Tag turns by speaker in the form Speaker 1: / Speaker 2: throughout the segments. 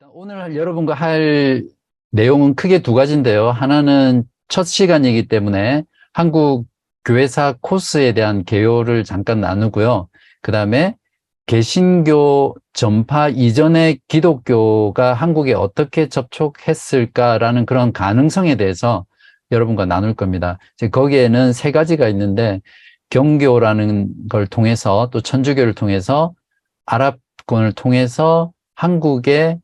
Speaker 1: 오늘 여러분과 할 내용은 크게 두 가지인데요. 하나는 첫 시간이기 때문에 한국 교회사 코스에 대한 개요를 잠깐 나누고요. 그 다음에 개신교 전파 이전의 기독교가 한국에 어떻게 접촉했을까라는 그런 가능성에 대해서 여러분과 나눌 겁니다. 거기에는 세 가지가 있는데 경교라는 걸 통해서 또 천주교를 통해서 아랍권을 통해서 한국에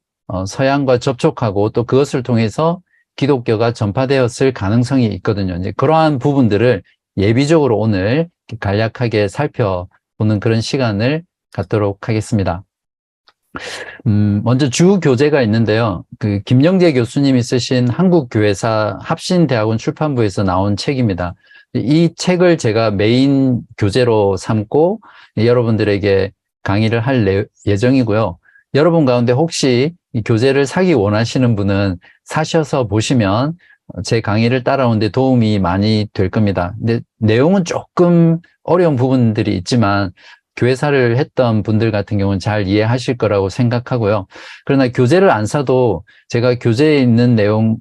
Speaker 1: 서양과 접촉하고 또 그것을 통해서 기독교가 전파되었을 가능성이 있거든요. 이제 그러한 부분들을 예비적으로 오늘 간략하게 살펴보는 그런 시간을 갖도록 하겠습니다. 먼저 주 교재가 있는데요. 그 김영재 교수님이 쓰신 한국교회사 합신대학원 출판부에서 나온 책입니다. 이 책을 제가 메인 교재로 삼고 여러분들에게 강의를 할 예정이고요. 여러분 가운데 혹시 이 교재를 사기 원하시는 분은 사셔서 보시면 제 강의를 따라오는데 도움이 많이 될 겁니다. 근데 내용은 조금 어려운 부분들이 있지만 교회사를 했던 분들 같은 경우는 잘 이해하실 거라고 생각하고요. 그러나 교재를 안 사도 제가 교재에 있는 내용을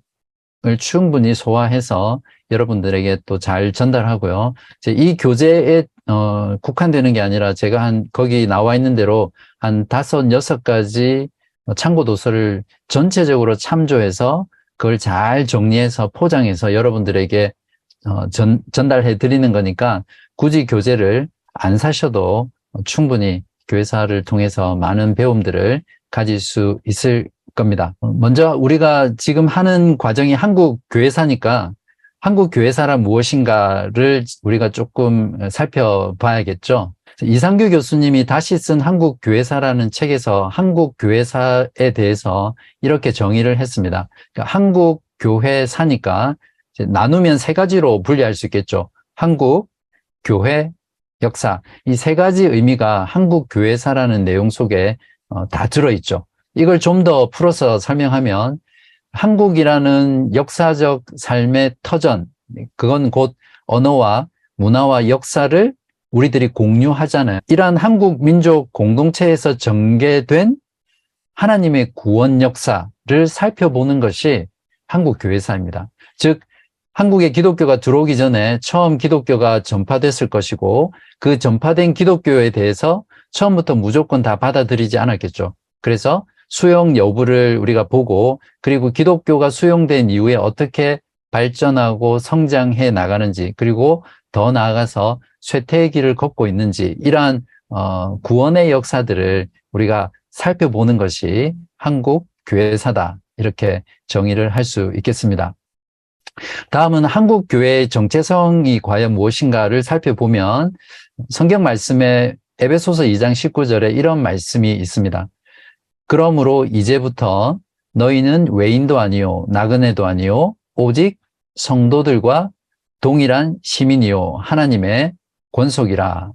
Speaker 1: 충분히 소화해서 여러분들에게 또 잘 전달하고요. 이 교재에 국한되는 게 아니라 제가 거기 나와 있는 대로 한 5, 6가지 참고 도서를 전체적으로 참조해서 그걸 잘 정리해서 포장해서 여러분들에게 전달해 드리는 거니까 굳이 교재를 안 사셔도 충분히 교회사를 통해서 많은 배움들을 가질 수 있을 겁니다. 먼저 우리가 지금 하는 과정이 한국 교회사니까 한국 교회사란 무엇인가를 우리가 조금 살펴봐야겠죠. 이상규 교수님이 다시 쓴 한국 교회사라는 책에서 한국 교회사에 대해서 이렇게 정의를 했습니다. 그러니까 한국 교회사니까 나누면 세 가지로 분리할 수 있겠죠. 한국, 교회, 역사. 이 세 가지 의미가 한국 교회사라는 내용 속에 다 들어있죠. 이걸 좀 더 풀어서 설명하면 한국이라는 역사적 삶의 터전, 그건 곧 언어와 문화와 역사를 우리들이 공유하잖아요. 이러한 한국 민족 공동체에서 전개된 하나님의 구원 역사를 살펴보는 것이 한국 교회사입니다. 즉 한국에 기독교가 들어오기 전에 처음 기독교가 전파됐을 것이고 그 전파된 기독교에 대해서 처음부터 무조건 다 받아들이지 않았겠죠. 그래서 수용 여부를 우리가 보고 그리고 기독교가 수용된 이후에 어떻게 발전하고 성장해 나가는지 그리고 더 나아가서 쇠퇴의 길을 걷고 있는지 이러한 구원의 역사들을 우리가 살펴보는 것이 한국 교회사다 이렇게 정의를 할 수 있겠습니다. 다음은 한국 교회의 정체성이 과연 무엇인가를 살펴보면 성경 말씀에 에베소서 2장 19절에 이런 말씀이 있습니다. 그러므로 이제부터 너희는 외인도 아니요 나그네도 아니요 오직 성도들과 동일한 시민이요 하나님의 권속이라.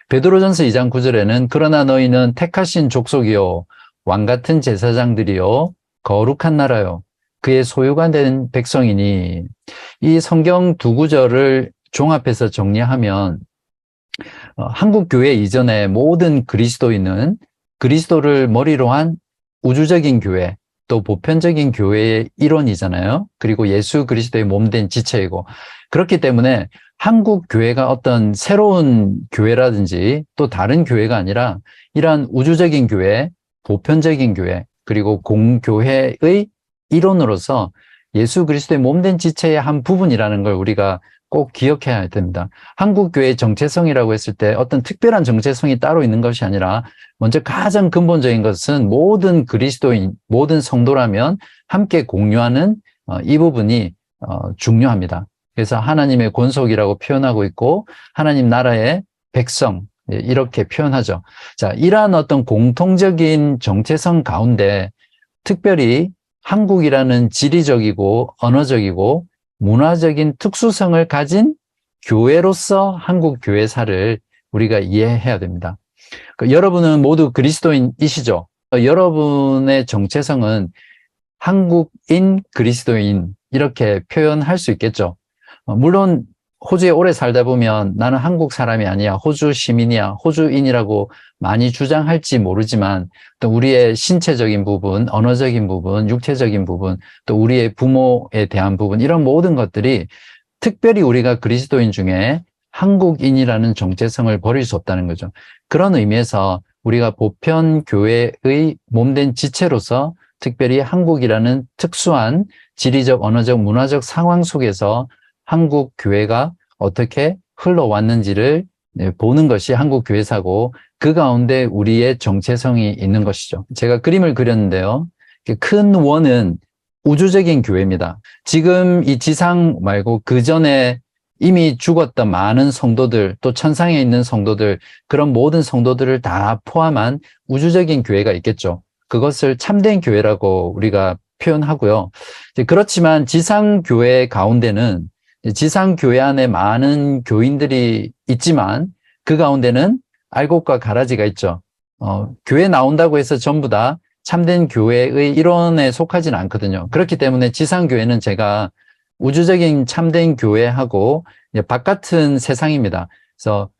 Speaker 1: 베드로전서 2장 9절에는 그러나 너희는 택하신 족속이요 왕같은 제사장들이요 거룩한 나라요 그의 소유가 된 백성이니. 이 성경 두 구절을 종합해서 정리하면 한국 교회 이전의 모든 그리스도인은 그리스도를 머리로 한 우주적인 교회 또 보편적인 교회의 일원이잖아요. 그리고 예수 그리스도의 몸된 지체이고 그렇기 때문에 한국 교회가 어떤 새로운 교회라든지 또 다른 교회가 아니라 이러한 우주적인 교회, 보편적인 교회 그리고 공교회의 일원으로서 예수 그리스도의 몸된 지체의 한 부분이라는 걸 우리가 꼭 기억해야 됩니다. 한국교회의 정체성이라고 했을 때 어떤 특별한 정체성이 따로 있는 것이 아니라 먼저 가장 근본적인 것은 모든 그리스도인, 모든 성도라면 함께 공유하는 이 부분이 중요합니다. 그래서 하나님의 권속이라고 표현하고 있고 하나님 나라의 백성 이렇게 표현하죠. 자, 이러한 어떤 공통적인 정체성 가운데 특별히 한국이라는 지리적이고 언어적이고 문화적인 특수성을 가진 교회로서 한국 교회사를 우리가 이해해야 됩니다. 여러분은 모두 그리스도인이시죠? 여러분의 정체성은 한국인 그리스도인 이렇게 표현할 수 있겠죠. 물론 호주에 오래 살다 보면 나는 한국 사람이 아니야, 호주 시민이야, 호주인이라고 많이 주장할지 모르지만 또 우리의 신체적인 부분, 언어적인 부분, 육체적인 부분, 또 우리의 부모에 대한 부분, 이런 모든 것들이 특별히 우리가 그리스도인 중에 한국인이라는 정체성을 버릴 수 없다는 거죠. 그런 의미에서 우리가 보편 교회의 몸된 지체로서 특별히 한국이라는 특수한 지리적, 언어적, 문화적 상황 속에서 한국 교회가 어떻게 흘러왔는지를 보는 것이 한국 교회사고, 그 가운데 우리의 정체성이 있는 것이죠. 제가 그림을 그렸는데요. 큰 원은 우주적인 교회입니다. 지금 이 지상 말고 그 전에 이미 죽었던 많은 성도들, 또 천상에 있는 성도들, 그런 모든 성도들을 다 포함한 우주적인 교회가 있겠죠. 그것을 참된 교회라고 우리가 표현하고요. 그렇지만 지상 교회 가운데는, 지상 교회 안에 많은 교인들이 있지만 그 가운데는 알곡과 가라지가 있죠. 교회 나온다고 해서 전부 다 참된 교회의 일원에 속하지는 않거든요. 그렇기 때문에 지상 교회는 제가 우주적인 참된 교회하고 바깥은 세상입니다. 그래서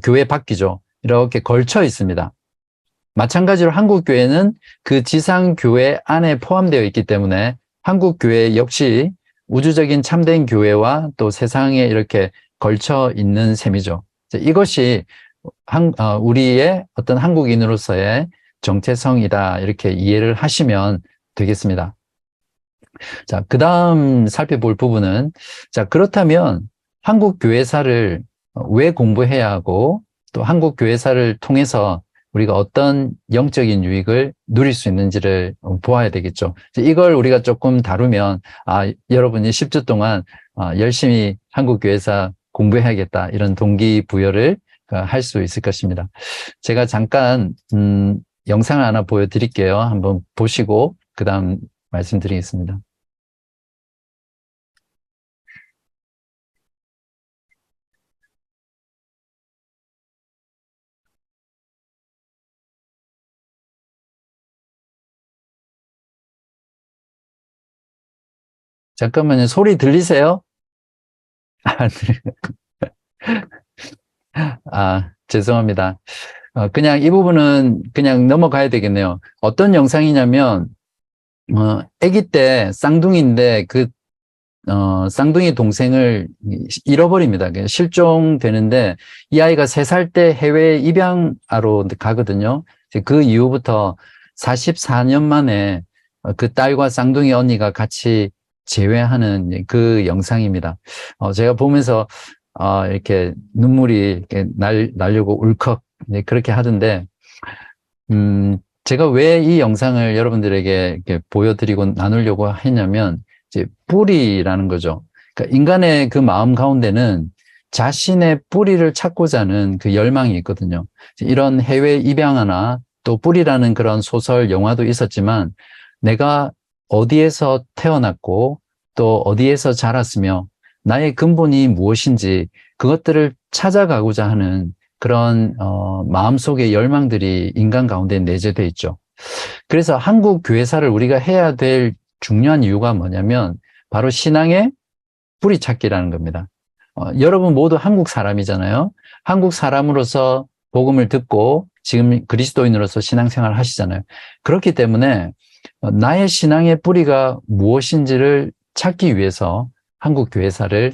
Speaker 1: 교회 밖이죠. 이렇게 걸쳐 있습니다. 마찬가지로 한국교회는 그 지상교회 안에 포함되어 있기 때문에 한국교회 역시 우주적인 참된 교회와 또 세상에 이렇게 걸쳐 있는 셈이죠. 이것이 우리의 어떤 한국인으로서의 정체성이다, 이렇게 이해를 하시면 되겠습니다. 자, 그 다음 살펴볼 부분은, 자, 그렇다면 한국교회사를 왜 공부해야 하고, 또 한국교회사를 통해서 우리가 어떤 영적인 유익을 누릴 수 있는지를 보아야 되겠죠. 이걸 우리가 조금 다루면, 여러분이 10주 동안 열심히 한국교회사 공부해야겠다, 이런 동기부여를 할 수 있을 것입니다. 제가 잠깐 영상을 하나 보여드릴게요. 한번 보시고 그 다음 말씀드리겠습니다. 잠깐만요. 소리 들리세요? 죄송합니다. 그냥 이 부분은 그냥 넘어가야 되겠네요. 어떤 영상이냐면, 아기 때 쌍둥이인데 쌍둥이 동생을 잃어버립니다. 실종되는데 이 아이가 3살 때 해외 입양하러 가거든요. 그 이후부터 44년 만에 그 딸과 쌍둥이 언니가 같이 재회하는 그 영상입니다. 제가 보면서 이렇게 눈물이 이렇게 나려고 울컥 그렇게 하던데, 제가 왜 이 영상을 여러분들에게 이렇게 보여드리고 나누려고 했냐면, 이제 뿌리라는 거죠. 그러니까 인간의 그 마음 가운데는 자신의 뿌리를 찾고자 하는 그 열망이 있거든요. 이런 해외 입양하나 또 뿌리라는 그런 소설, 영화도 있었지만, 내가 어디에서 태어났고 또 어디에서 자랐으며 나의 근본이 무엇인지 그것들을 찾아가고자 하는 그런 마음속의 열망들이 인간 가운데 내재되어 있죠. 그래서 한국 교회사를 우리가 해야 될 중요한 이유가 뭐냐면 바로 신앙의 뿌리 찾기라는 겁니다. 여러분 모두 한국 사람이잖아요. 한국 사람으로서 복음을 듣고 지금 그리스도인으로서 신앙생활을 하시잖아요. 그렇기 때문에 나의 신앙의 뿌리가 무엇인지를 찾기 위해서 한국 교회사를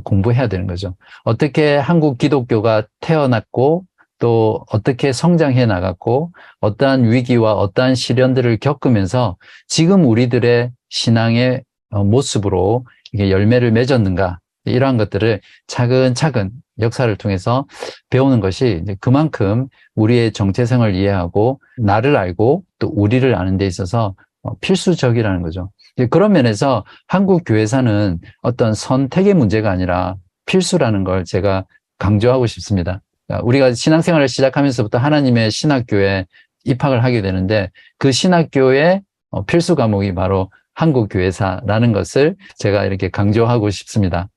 Speaker 1: 공부해야 되는 거죠. 어떻게 한국 기독교가 태어났고 또 어떻게 성장해 나갔고 어떠한 위기와 어떠한 시련들을 겪으면서 지금 우리들의 신앙의 모습으로 이게 열매를 맺었는가, 이러한 것들을 차근차근 역사를 통해서 배우는 것이 이제 그만큼 우리의 정체성을 이해하고 나를 알고 또 우리를 아는 데 있어서 필수적이라는 거죠. 그런 면에서 한국 교회사는 어떤 선택의 문제가 아니라 필수라는 걸 제가 강조하고 싶습니다. 우리가 신앙생활을 시작하면서부터 하나님의 신학교에 입학을 하게 되는데 그 신학교의 필수 과목이 바로 한국 교회사라는 것을 제가 이렇게 강조하고 싶습니다.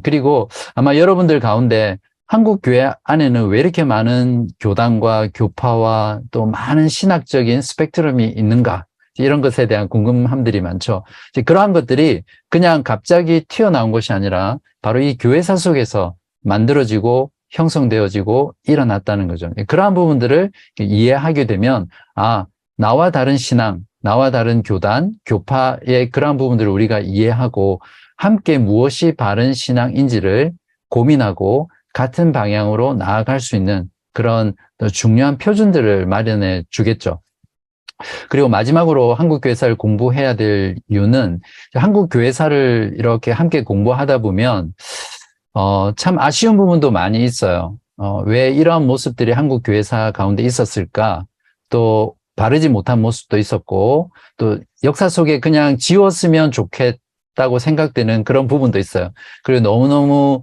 Speaker 1: 그리고 아마 여러분들 가운데 한국 교회 안에는 왜 이렇게 많은 교단과 교파와 또 많은 신학적인 스펙트럼이 있는가? 이런 것에 대한 궁금함들이 많죠. 이제 그러한 것들이 그냥 갑자기 튀어나온 것이 아니라 바로 이 교회사 속에서 만들어지고 형성되어지고 일어났다는 거죠. 그러한 부분들을 이해하게 되면, 아, 나와 다른 신앙, 나와 다른 교단, 교파의 그러한 부분들을 우리가 이해하고 함께 무엇이 바른 신앙인지를 고민하고 같은 방향으로 나아갈 수 있는 그런 중요한 표준들을 마련해 주겠죠. 그리고 마지막으로 한국교회사를 공부해야 될 이유는, 한국교회사를 이렇게 함께 공부하다 보면 참 아쉬운 부분도 많이 있어요. 왜 이러한 모습들이 한국교회사 가운데 있었을까? 또 바르지 못한 모습도 있었고, 또 역사 속에 그냥 지웠으면 좋겠다고 생각되는 그런 부분도 있어요. 그리고 너무너무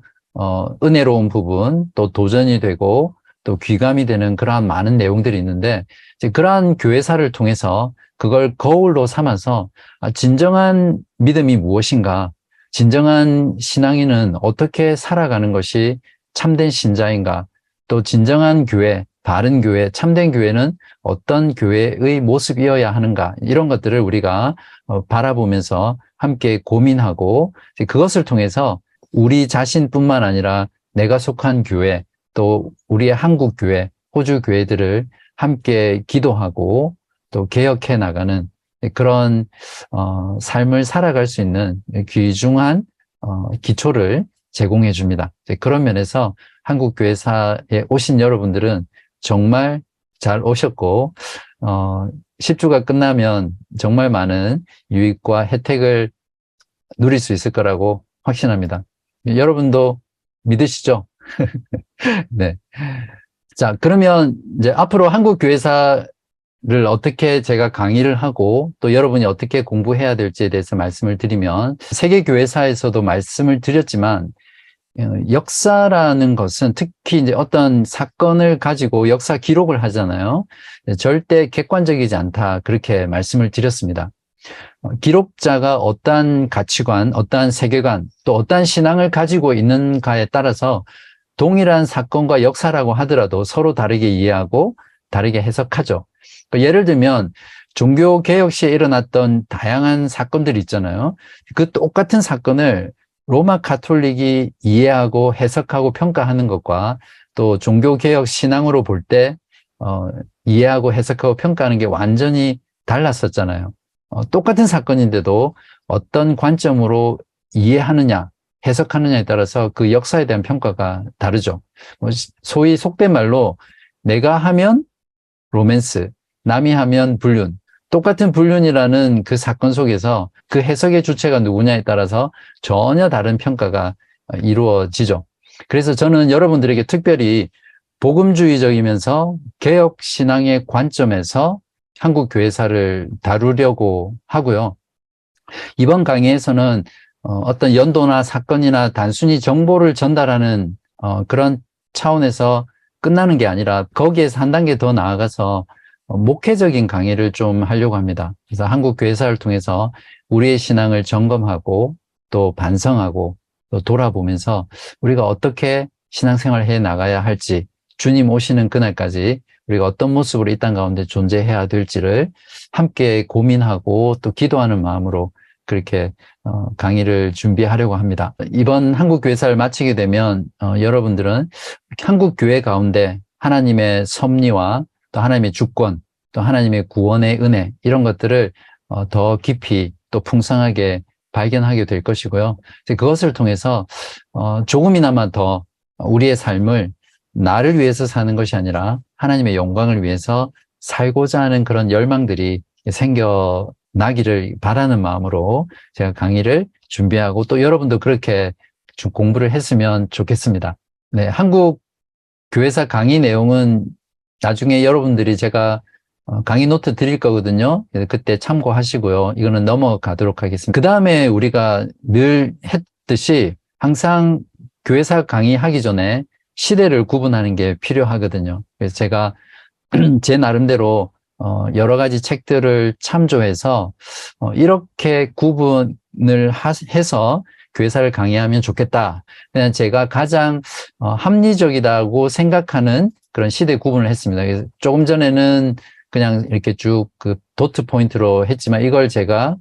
Speaker 1: 은혜로운 부분, 또 도전이 되고 또 귀감이 되는 그러한 많은 내용들이 있는데, 이제 그러한 교회사를 통해서 그걸 거울로 삼아서 진정한 믿음이 무엇인가, 진정한 신앙인은 어떻게 살아가는 것이 참된 신자인가, 또 진정한 교회, 바른 교회, 참된 교회는 어떤 교회의 모습이어야 하는가, 이런 것들을 우리가 바라보면서 함께 고민하고, 그것을 통해서 우리 자신뿐만 아니라 내가 속한 교회, 또 우리의 한국 교회, 호주 교회들을 함께 기도하고 또 개혁해 나가는 그런 삶을 살아갈 수 있는 귀중한 기초를 제공해 줍니다. 그런 면에서 한국 교회사에 오신 여러분들은 정말 잘 오셨고, 10주가 끝나면 정말 많은 유익과 혜택을 누릴 수 있을 거라고 확신합니다. 여러분도 믿으시죠? 네. 자, 그러면 이제 앞으로 한국 교회사를 어떻게 제가 강의를 하고 또 여러분이 어떻게 공부해야 될지에 대해서 말씀을 드리면, 세계 교회사에서도 말씀을 드렸지만, 역사라는 것은 특히 이제 어떤 사건을 가지고 역사 기록을 하잖아요. 절대 객관적이지 않다, 그렇게 말씀을 드렸습니다. 기록자가 어떠한 가치관, 어떠한 세계관, 또 어떠한 신앙을 가지고 있는가에 따라서 동일한 사건과 역사라고 하더라도 서로 다르게 이해하고 다르게 해석하죠. 예를 들면 종교개혁 시에 일어났던 다양한 사건들이 있잖아요. 그 똑같은 사건을 로마 가톨릭이 이해하고 해석하고 평가하는 것과 또 종교개혁 신앙으로 볼 때 이해하고 해석하고 평가하는 게 완전히 달랐었잖아요. 똑같은 사건인데도 어떤 관점으로 이해하느냐, 해석하느냐에 따라서 그 역사에 대한 평가가 다르죠. 소위 속된 말로 내가 하면 로맨스, 남이 하면 불륜, 똑같은 불륜이라는 그 사건 속에서 그 해석의 주체가 누구냐에 따라서 전혀 다른 평가가 이루어지죠. 그래서 저는 여러분들에게 특별히 복음주의적이면서 개혁신앙의 관점에서 한국 교회사를 다루려고 하고요. 이번 강의에서는 어떤 연도나 사건이나 단순히 정보를 전달하는 그런 차원에서 끝나는 게 아니라 거기에서 한 단계 더 나아가서 목회적인 강의를 좀 하려고 합니다. 그래서 한국 교회사를 통해서 우리의 신앙을 점검하고 또 반성하고 또 돌아보면서 우리가 어떻게 신앙생활을 해 나가야 할지, 주님 오시는 그날까지 우리가 어떤 모습으로 이 땅 가운데 존재해야 될지를 함께 고민하고 또 기도하는 마음으로 그렇게 강의를 준비하려고 합니다. 이번 한국교회사를 마치게 되면 여러분들은 한국교회 가운데 하나님의 섭리와 또 하나님의 주권, 또 하나님의 구원의 은혜, 이런 것들을 더 깊이 또 풍성하게 발견하게 될 것이고요. 그것을 통해서 조금이나마 더 우리의 삶을 나를 위해서 사는 것이 아니라 하나님의 영광을 위해서 살고자 하는 그런 열망들이 생겨나기를 바라는 마음으로 제가 강의를 준비하고 또 여러분도 그렇게 공부를 했으면 좋겠습니다. 네, 한국 교회사 강의 내용은 나중에 여러분들이 제가 강의 노트 드릴 거거든요. 그때 참고하시고요. 이거는 넘어가도록 하겠습니다. 그 다음에 우리가 늘 했듯이 항상 교회사 강의하기 전에 시대를 구분하는 게 필요하거든요. 그래서 제가 제 나름대로 여러 가지 책들을 참조해서 이렇게 구분을 해서 교회사를 강의하면 좋겠다. 그냥 제가 가장 합리적이라고 생각하는 그런 시대 구분을 했습니다. 그래서 조금 전에는 그냥 이렇게 쭉 그 도트 포인트로 했지만 이걸 제가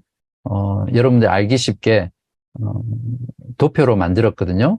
Speaker 1: 여러분들 알기 쉽게 도표로 만들었거든요.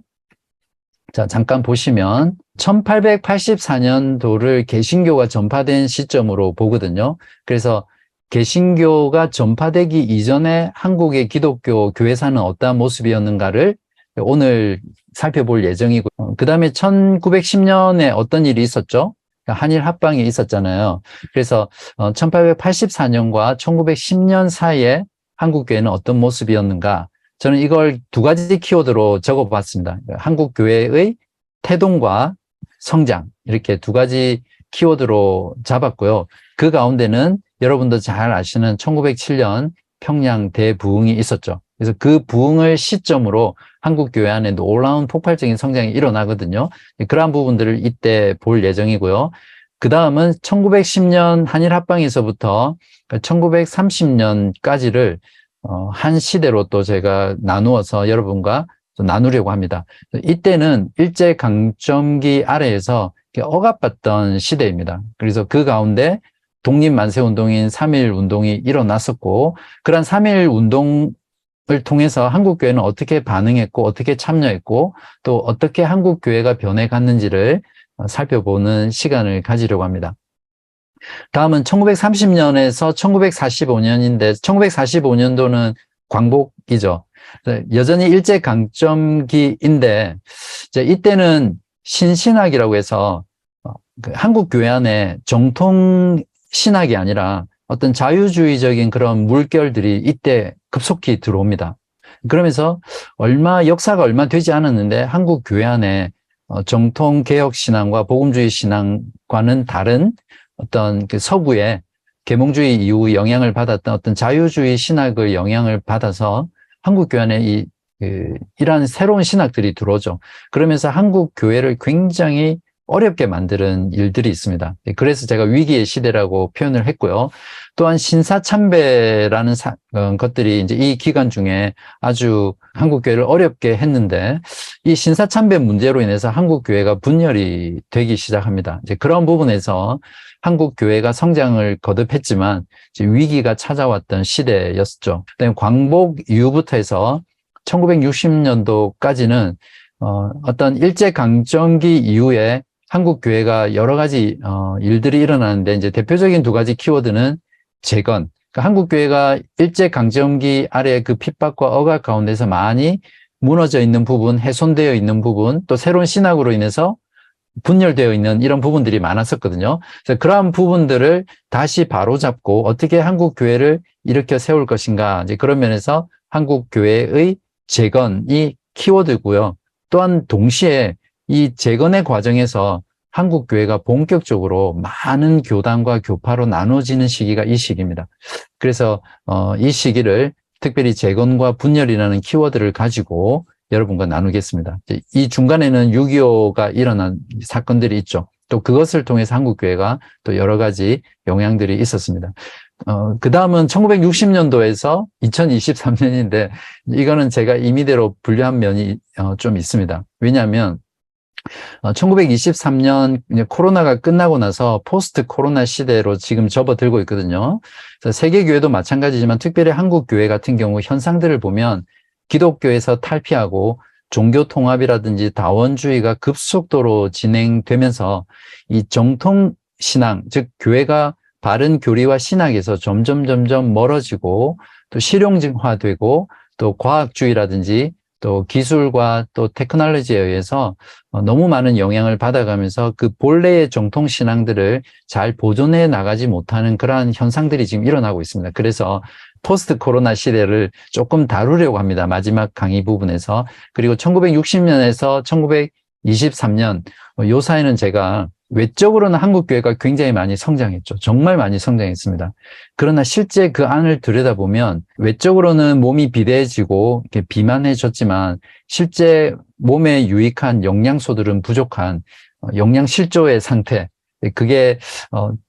Speaker 1: 자, 잠깐 보시면 1884년도를 개신교가 전파된 시점으로 보거든요. 그래서 개신교가 전파되기 이전에 한국의 기독교 교회사는 어떠한 모습이었는가를 오늘 살펴볼 예정이고, 그 다음에 1910년에 어떤 일이 있었죠? 한일 합방이 있었잖아요. 그래서 1884년과 1910년 사이에 한국교회는 어떤 모습이었는가? 저는 이걸 두 가지 키워드로 적어봤습니다. 한국교회의 태동과 성장, 이렇게 두 가지 키워드로 잡았고요. 그 가운데는 여러분도 잘 아시는 1907년 평양 대부흥이 있었죠. 그래서 그 부흥을 시점으로 한국교회 안에 놀라운 폭발적인 성장이 일어나거든요. 그러한 부분들을 이때 볼 예정이고요. 그 다음은 1910년 한일합방에서부터 1930년까지를 한 시대로 또 제가 나누어서 여러분과 또 나누려고 합니다. 이때는 일제강점기 아래에서 억압받던 시대입니다. 그래서 그 가운데 독립만세운동인 3.1운동이 일어났었고, 그런 3.1운동을 통해서 한국교회는 어떻게 반응했고, 어떻게 참여했고, 또 어떻게 한국교회가 변해갔는지를 살펴보는 시간을 가지려고 합니다. 다음은 1930년에서 1945년인데 1945년도는 광복이죠. 여전히 일제강점기인데 이때는 신신학이라고 해서 한국교회 안에 정통 신학이 아니라 어떤 자유주의적인 그런 물결들이 이때 급속히 들어옵니다. 그러면서 역사가 얼마 되지 않았는데 한국교회 안에 정통 개혁 신앙과 복음주의 신앙과는 다른 어떤 그 서구의 계몽주의 이후 영향을 받았던 어떤 자유주의 신학의 영향을 받아서 한국교회 안에 이러한 새로운 신학들이 들어오죠. 그러면서 한국교회를 굉장히 어렵게 만드는 일들이 있습니다. 그래서 제가 위기의 시대라고 표현을 했고요. 또한 신사참배라는 것들이 이제 이 기간 중에 아주 한국교회를 어렵게 했는데 이 신사참배 문제로 인해서 한국교회가 분열이 되기 시작합니다. 이제 그런 부분에서 한국교회가 성장을 거듭했지만 이제 위기가 찾아왔던 시대였죠. 그다음에 광복 이후부터 해서 1960년도까지는 어떤 일제강점기 이후에 한국교회가 여러 가지 일들이 일어나는데 이제 대표적인 두 가지 키워드는 재건. 그러니까 한국교회가 일제강점기 아래 그 핍박과 억압 가운데서 많이 무너져 있는 부분, 훼손되어 있는 부분, 또 새로운 신학으로 인해서 분열되어 있는 이런 부분들이 많았었거든요. 그래서 그러한 부분들을 다시 바로잡고 어떻게 한국교회를 일으켜 세울 것인가. 이제 그런 면에서 한국교회의 재건이 키워드고요. 또한 동시에 이 재건의 과정에서 한국교회가 본격적으로 많은 교단과 교파로 나눠지는 시기가 이 시기입니다. 그래서 이 시기를 특별히 재건과 분열이라는 키워드를 가지고 여러분과 나누겠습니다. 이 중간에는 6.25가 일어난 사건들이 있죠. 또 그것을 통해서 한국교회가 또 여러 가지 영향들이 있었습니다. 그 다음은 1960년도에서 2023년인데 이거는 제가 임의대로 분류한 면이 좀 있습니다. 왜냐하면 1923년 코로나가 끝나고 나서 포스트 코로나 시대로 지금 접어들고 있거든요. 세계교회도 마찬가지지만 특별히 한국교회 같은 경우 현상들을 보면 기독교에서 탈피하고 종교 통합이라든지 다원주의가 급속도로 진행되면서 이 정통 신앙, 즉 교회가 바른 교리와 신학에서 점점 멀어지고 또 실용화되고 또 과학주의라든지 또 기술과 또 테크놀로지에 의해서 너무 많은 영향을 받아가면서 그 본래의 정통 신앙들을 잘 보존해 나가지 못하는 그러한 현상들이 지금 일어나고 있습니다. 그래서 포스트 코로나 시대를 조금 다루려고 합니다. 마지막 강의 부분에서. 그리고 1960년에서 1923년 요 사이는 제가 외적으로는 한국교회가 굉장히 많이 성장했죠. 정말 많이 성장했습니다. 그러나 실제 그 안을 들여다보면 외적으로는 몸이 비대해지고 이렇게 비만해졌지만 실제 몸에 유익한 영양소들은 부족한 영양실조의 상태. 그게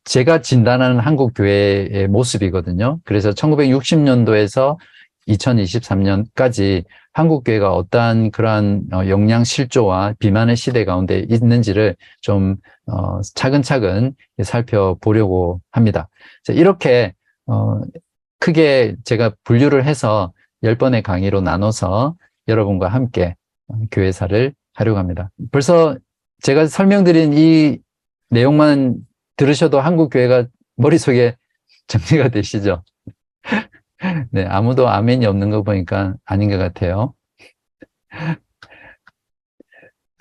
Speaker 1: 제가 진단하는 한국교회의 모습이거든요. 그래서 1960년도에서 2023년까지 한국교회가 어떠한 그러한 역량 실조와 비만의 시대 가운데 있는지를 좀 차근차근 살펴보려고 합니다. 이렇게 크게 제가 분류를 해서 10번의 강의로 나눠서 여러분과 함께 교회사를 하려고 합니다. 벌써 제가 설명드린 이 내용만 들으셔도 한국교회가 머릿속에 정리가 되시죠? 네, 아무도 아멘이 없는 거 보니까 아닌 것 같아요.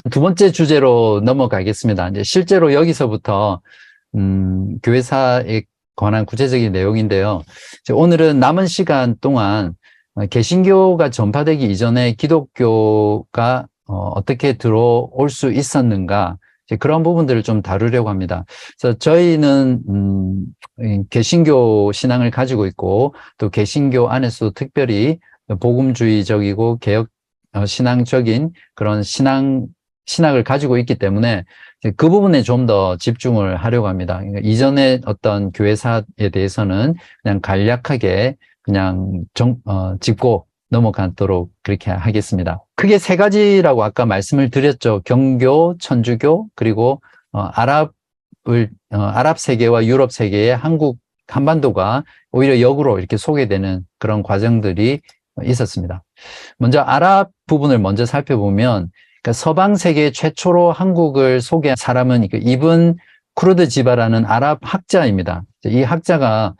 Speaker 1: 두 번째 주제로 넘어가겠습니다. 이제 실제로 여기서부터 교회사에 관한 구체적인 내용인데요. 오늘은 남은 시간 동안 개신교가 전파되기 이전에 기독교가 어떻게 들어올 수 있었는가, 그런 부분들을 좀 다루려고 합니다. 그래서 저희는 개신교 신앙을 가지고 있고, 또 개신교 안에서도 특별히 복음주의적이고 개혁 신앙적인 그런 신학을 가지고 있기 때문에 그 부분에 좀 더 집중을 하려고 합니다. 그러니까 이전의 어떤 교회사에 대해서는 그냥 간략하게 그냥 짚고 넘어가도록 그렇게 하겠습니다. 크게 세 가지라고 아까 말씀을 드렸죠. 경교, 천주교, 그리고 아랍 세계와 유럽 세계의 한반도가 오히려 역으로 이렇게 소개되는 그런 과정들이 있었습니다. 먼저 아랍 부분을 먼저 살펴보면, 그러니까 서방 세계 최초로 한국을 소개한 사람은 이븐 쿠르드지바라는 아랍 학자입니다. 이 학자가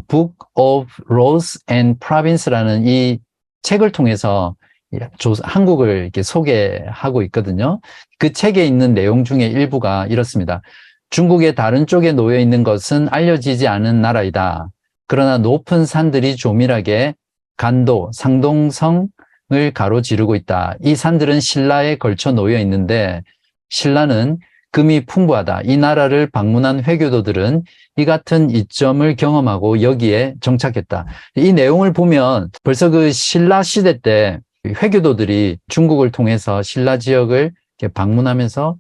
Speaker 1: Book of Laws and Province라는 이 책을 통해서 한국을 이렇게 소개하고 있거든요. 그 책에 있는 내용 중에 일부가 이렇습니다. 중국의 다른 쪽에 놓여 있는 것은 알려지지 않은 나라이다. 그러나 높은 산들이 조밀하게 간도, 상동성을 가로지르고 있다. 이 산들은 신라에 걸쳐 놓여 있는데 신라는 금이 풍부하다. 이 나라를 방문한 회교도들은 이 같은 이점을 경험하고 여기에 정착했다. 이 내용을 보면 벌써 그 신라 시대 때 회교도들이 중국을 통해서 신라 지역을 이렇게 방문하면서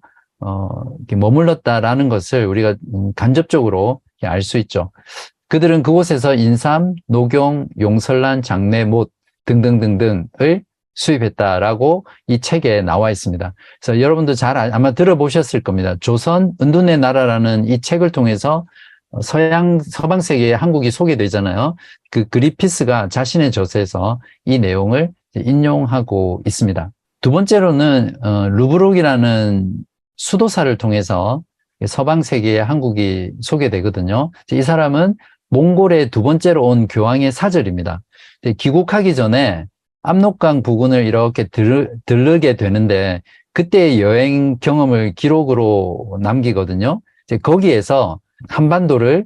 Speaker 1: 이렇게 머물렀다라는 것을 우리가 간접적으로 알 수 있죠. 그들은 그곳에서 인삼, 녹용, 용설란, 장내, 못 등등등등을 수입했다라고 이 책에 나와 있습니다. 그래서 여러분도 아마 들어보셨을 겁니다. 조선 은둔의 나라라는 이 책을 통해서 서방 세계에 한국이 소개되잖아요. 그 그리피스가 자신의 저서에서 이 내용을 인용하고 있습니다. 두 번째로는 루브룩이라는 수도사를 통해서 서방 세계에 한국이 소개되거든요. 이 사람은 몽골에 두 번째로 온 교황의 사절입니다. 귀국하기 전에 압록강 부근을 이렇게 들르게 되는데 그때의 여행 경험을 기록으로 남기거든요. 거기에서 한반도를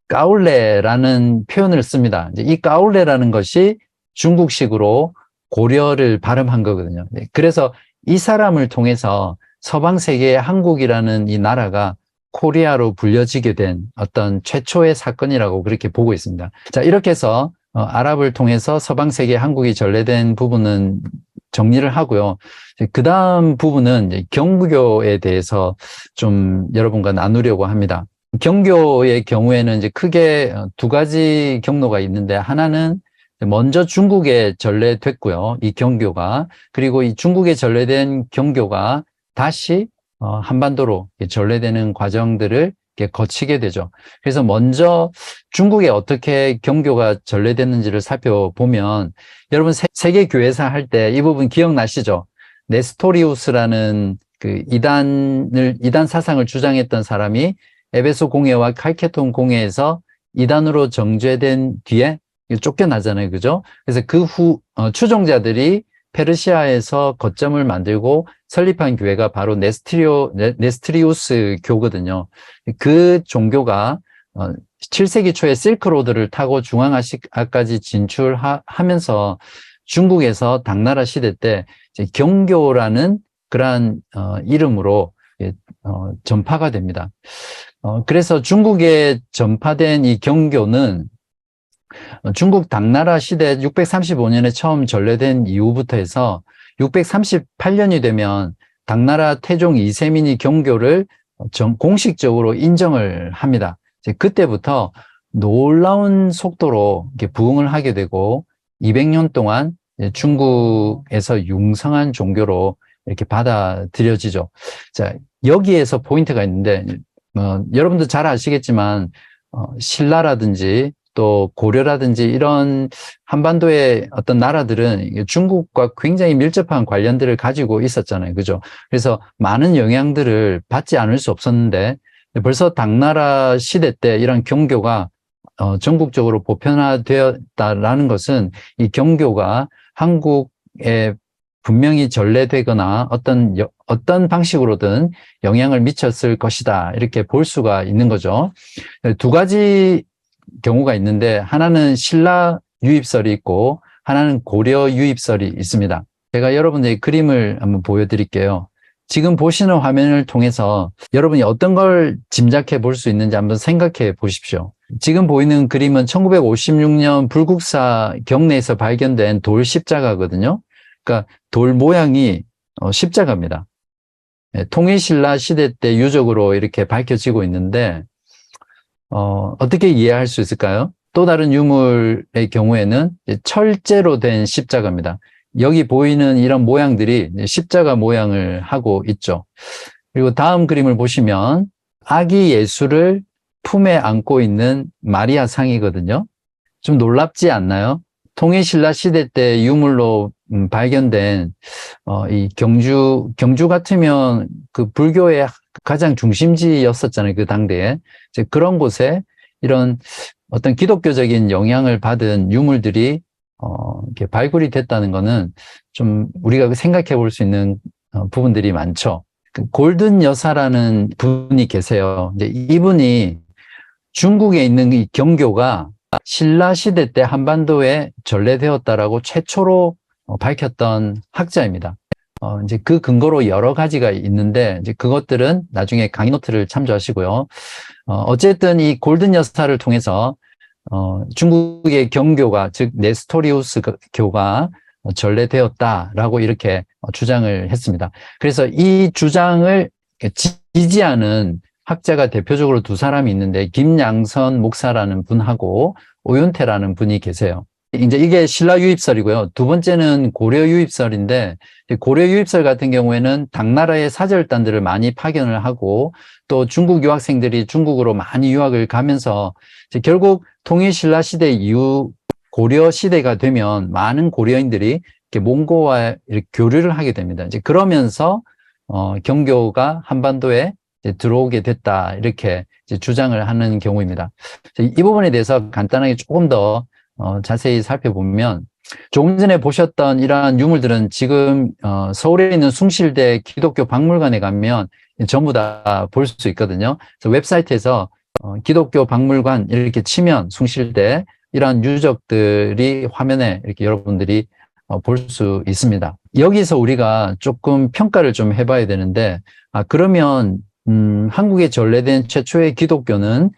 Speaker 1: 까울레라는 표현을 씁니다. 이 까울레라는 것이 중국식으로 고려를 발음한 거거든요. 그래서 이 사람을 통해서 서방 세계의 한국이라는 이 나라가 코리아로 불려지게 된 어떤 최초의 사건이라고 그렇게 보고 있습니다. 자, 이렇게 해서 아랍을 통해서 서방 세계에 한국이 전래된 부분은 정리를 하고요. 그 다음 부분은 이제 경교에 대해서 좀 여러분과 나누려고 합니다. 경교의 경우에는 이제 크게 두 가지 경로가 있는데, 하나는 먼저 중국에 전래됐고요. 이 경교가. 그리고 이 중국에 전래된 경교가 다시 한반도로 전래되는 과정들을 거치게 되죠. 그래서 먼저 중국에 어떻게 경교가 전래됐는지를 살펴보면, 여러분 세계 교회사 할 때 이 부분 기억나시죠? 네스토리우스라는 그 이단 사상을 주장했던 사람이 에베소 공회와 칼케톤 공회에서 이단으로 정죄된 뒤에 쫓겨나잖아요. 그죠? 그래서 그 후 추종자들이 페르시아에서 거점을 만들고 설립한 교회가 바로 네스트리우스 교거든요. 그 종교가 7세기 초에 실크로드를 타고 중앙아시아까지 진출하면서 중국에서 당나라 시대 때 경교라는 그러한 이름으로 전파가 됩니다. 그래서 중국에 전파된 이 경교는 중국 당나라 시대 635년에 처음 전래된 이후부터 해서 638년이 되면 당나라 태종 이세민이 경교를 공식적으로 인정을 합니다. 그때부터 놀라운 속도로 이렇게 부흥을 하게 되고, 200년 동안 중국에서 융성한 종교로 이렇게 받아들여지죠. 자, 여기에서 포인트가 있는데, 여러분도 잘 아시겠지만, 신라라든지 또 고려라든지 이런 한반도의 어떤 나라들은 중국과 굉장히 밀접한 관련들을 가지고 있었잖아요. 그죠? 그래서 많은 영향들을 받지 않을 수 없었는데 벌써 당나라 시대 때 이런 경교가 전국적으로 보편화되었다라는 것은 이 경교가 한국에 분명히 전래되거나 어떤 방식으로든 영향을 미쳤을 것이다. 이렇게 볼 수가 있는 거죠. 두 가지 경우가 있는데 하나는 신라 유입설이 있고 하나는 고려 유입설이 있습니다. 제가 여러분들의 그림을 한번 보여드릴게요. 지금 보시는 화면을 통해서 여러분이 어떤 걸 짐작해 볼 수 있는지 한번 생각해 보십시오. 지금 보이는 그림은 1956년 불국사 경내에서 발견된 돌 십자가거든요. 그러니까 돌 모양이 십자가입니다. 통일신라 시대 때 유적으로 이렇게 밝혀지고 있는데 어떻게 이해할 수 있을까요? 또 다른 유물의 경우에는 철제로 된 십자가입니다. 여기 보이는 이런 모양들이 십자가 모양을 하고 있죠. 그리고 다음 그림을 보시면 아기 예수를 품에 안고 있는 마리아 상이거든요. 좀 놀랍지 않나요? 통일신라 시대 때 유물로 발견된 이 경주 같으면 그 불교의 가장 중심지였었잖아요. 그 당대에. 이제 그런 곳에 이런 어떤 기독교적인 영향을 받은 유물들이 이렇게 발굴이 됐다는 거는 좀 우리가 생각해 볼 수 있는 부분들이 많죠. 그 골든 여사라는 분이 계세요. 이제 이분이 중국에 있는 이 경교가 신라 시대 때 한반도에 전래되었다라고 최초로 밝혔던 학자입니다. 이제 그 근거로 여러 가지가 있는데, 이제 그것들은 나중에 강의 노트를 참조하시고요. 어쨌든 이 골든 여사를 통해서, 중국의 경교가, 즉, 네스토리우스 교가 전래되었다라고 이렇게 주장을 했습니다. 그래서 이 주장을 지지하는 학자가 대표적으로 두 사람이 있는데, 김양선 목사라는 분하고 오윤태라는 분이 계세요. 이제 이게 신라 유입설이고요. 두 번째는 고려 유입설인데, 고려 유입설 같은 경우에는 당나라의 사절단들을 많이 파견을 하고 또 중국 유학생들이 중국으로 많이 유학을 가면서 결국 통일 신라 시대 이후 고려 시대가 되면 많은 고려인들이 이렇게 몽고와 이렇게 교류를 하게 됩니다. 이제 그러면서 경교가 한반도에 이제 들어오게 됐다, 이렇게 이제 주장을 하는 경우입니다. 이 부분에 대해서 간단하게 조금 더 자세히 살펴보면, 조금 전에 보셨던 이러한 유물들은 지금 서울에 있는 숭실대 기독교 박물관에 가면 전부 다 볼 수 있거든요. 그래서 웹사이트에서 기독교 박물관 이렇게 치면 숭실대 이러한 유적들이 화면에 이렇게 여러분들이 볼 수 있습니다. 여기서 우리가 조금 평가를 좀 해봐야 되는데, 그러면 한국에 전래된 최초의 기독교는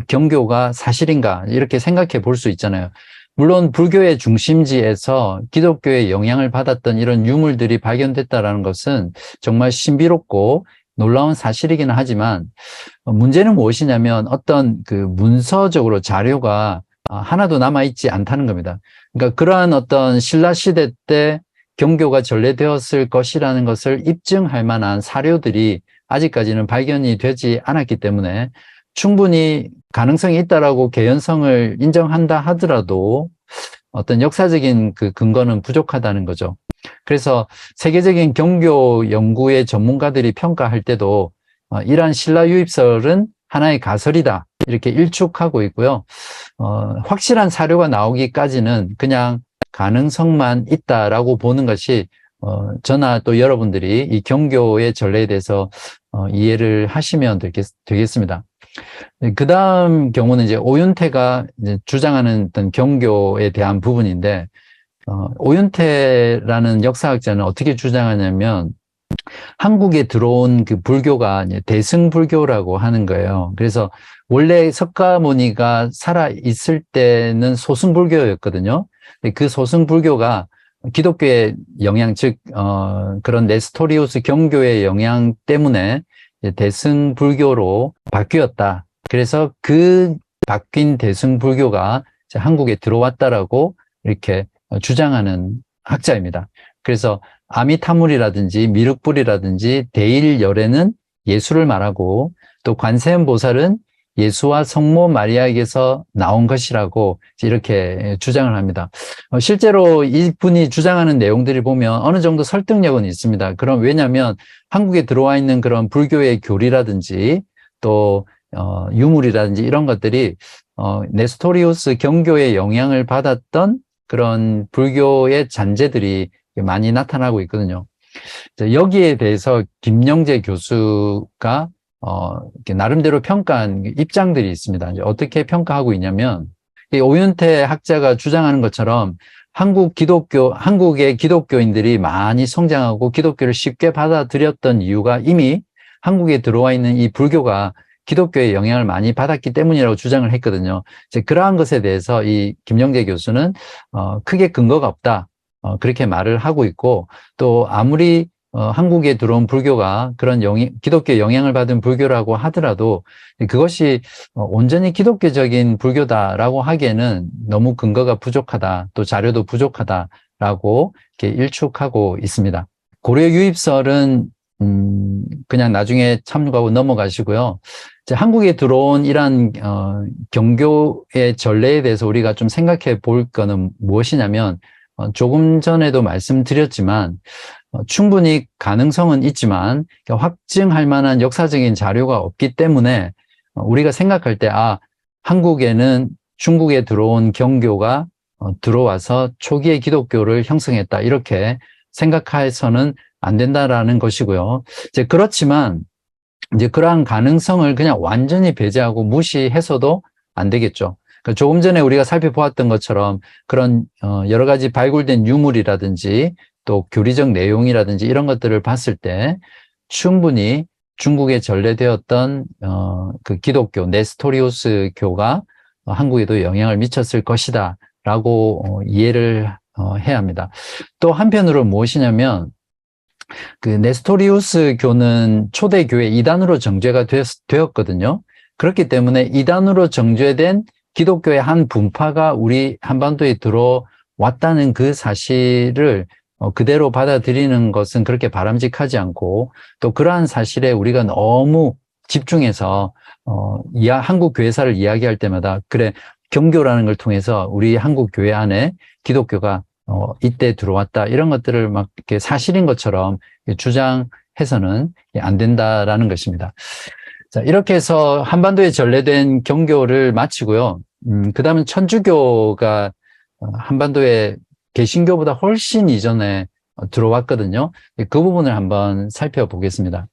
Speaker 1: 경교가 사실인가, 이렇게 생각해 볼 수 있잖아요. 물론 불교의 중심지에서 기독교의 영향을 받았던 이런 유물들이 발견됐다는 것은 정말 신비롭고 놀라운 사실이기는 하지만, 문제는 무엇이냐면 어떤 그 문서적으로 자료가 하나도 남아있지 않다는 겁니다. 그러니까 그러한 어떤 신라 시대 때 경교가 전래되었을 것이라는 것을 입증할 만한 사료들이 아직까지는 발견이 되지 않았기 때문에 충분히 가능성이 있다라고 개연성을 인정한다 하더라도 어떤 역사적인 그 근거는 부족하다는 거죠. 그래서 세계적인 경교 연구의 전문가들이 평가할 때도 이러한 신라 유입설은 하나의 가설이다, 이렇게 일축하고 있고요. 확실한 사료가 나오기까지는 그냥 가능성만 있다라고 보는 것이 저나 또 여러분들이 이 경교의 전례에 대해서 이해를 하시면 되겠습니다. 그 다음 경우는 이제 오윤태가 이제 주장하는 어떤 경교에 대한 부분인데, 오윤태라는 역사학자는 어떻게 주장하냐면, 한국에 들어온 그 불교가 이제 대승불교라고 하는 거예요. 그래서 원래 석가모니가 살아 있을 때는 소승불교였거든요. 그 소승불교가 기독교의 영향, 즉 그런 네스토리우스 경교의 영향 때문에 대승불교로 바뀌었다. 그래서 그 바뀐 대승불교가 한국에 들어왔다라고 이렇게 주장하는 학자입니다. 그래서 아미타물이라든지 미륵불이라든지 대일열애는 예수를 말하고 또 관세음보살은 예수와 성모 마리아에게서 나온 것이라고 이렇게 주장을 합니다. 실제로 이분이 주장하는 내용들이 보면 어느 정도 설득력은 있습니다. 그럼 왜냐하면 한국에 들어와 있는 그런 불교의 교리라든지 또 유물이라든지 이런 것들이 네스토리우스 경교의 영향을 받았던 그런 불교의 잔재들이 많이 나타나고 있거든요. 여기에 대해서 김영재 교수가 나름대로 평가한 입장들이 있습니다. 이제 어떻게 평가하고 있냐면, 오윤태 학자가 주장하는 것처럼 한국의 기독교인들이 많이 성장하고 기독교를 쉽게 받아들였던 이유가 이미 한국에 들어와 있는 이 불교가 기독교의 영향을 많이 받았기 때문이라고 주장을 했거든요. 이제 그러한 것에 대해서 이 김영재 교수는 크게 근거가 없다. 그렇게 말을 하고 있고, 또 아무리 한국에 들어온 불교가 그런 기독교의 영향을 받은 불교라고 하더라도 그것이 온전히 기독교적인 불교다라고 하기에는 너무 근거가 부족하다, 또 자료도 부족하다라고 이렇게 일축하고 있습니다. 고려 유입설은 그냥 나중에 참고하고 넘어가시고요. 이제 한국에 들어온 이러한 경교의 전례에 대해서 우리가 좀 생각해 볼 거는 무엇이냐면, 조금 전에도 말씀드렸지만 충분히 가능성은 있지만 확증할 만한 역사적인 자료가 없기 때문에 우리가 생각할 때 한국에는 중국에 들어온 경교가 들어와서 초기의 기독교를 형성했다, 이렇게 생각해서는 안 된다라는 것이고요. 이제 그렇지만 이제 그러한 가능성을 그냥 완전히 배제하고 무시해서도 안 되겠죠. 조금 전에 우리가 살펴보았던 것처럼 그런 여러 가지 발굴된 유물이라든지 또 교리적 내용이라든지 이런 것들을 봤을 때 충분히 중국에 전래되었던 그 기독교 네스토리우스 교가 한국에도 영향을 미쳤을 것이다 라고 이해를 해야 합니다. 또 한편으로 무엇이냐면, 그 네스토리우스 교는 초대 교회 이단으로 정죄가 되었거든요. 그렇기 때문에 이단으로 정죄된 기독교의 한 분파가 우리 한반도에 들어왔다는 그 사실을 그대로 받아들이는 것은 그렇게 바람직하지 않고, 또 그러한 사실에 우리가 너무 집중해서 한국 교회사를 이야기할 때마다 그래, 경교라는 걸 통해서 우리 한국 교회 안에 기독교가 이때 들어왔다, 이런 것들을 막 이렇게 사실인 것처럼 주장해서는 안 된다라는 것입니다. 자, 이렇게 해서 한반도에 전래된 경교를 마치고요. 그 다음은 천주교가 한반도에 개신교보다 훨씬 이전에 들어왔거든요. 그 부분을 한번 살펴보겠습니다.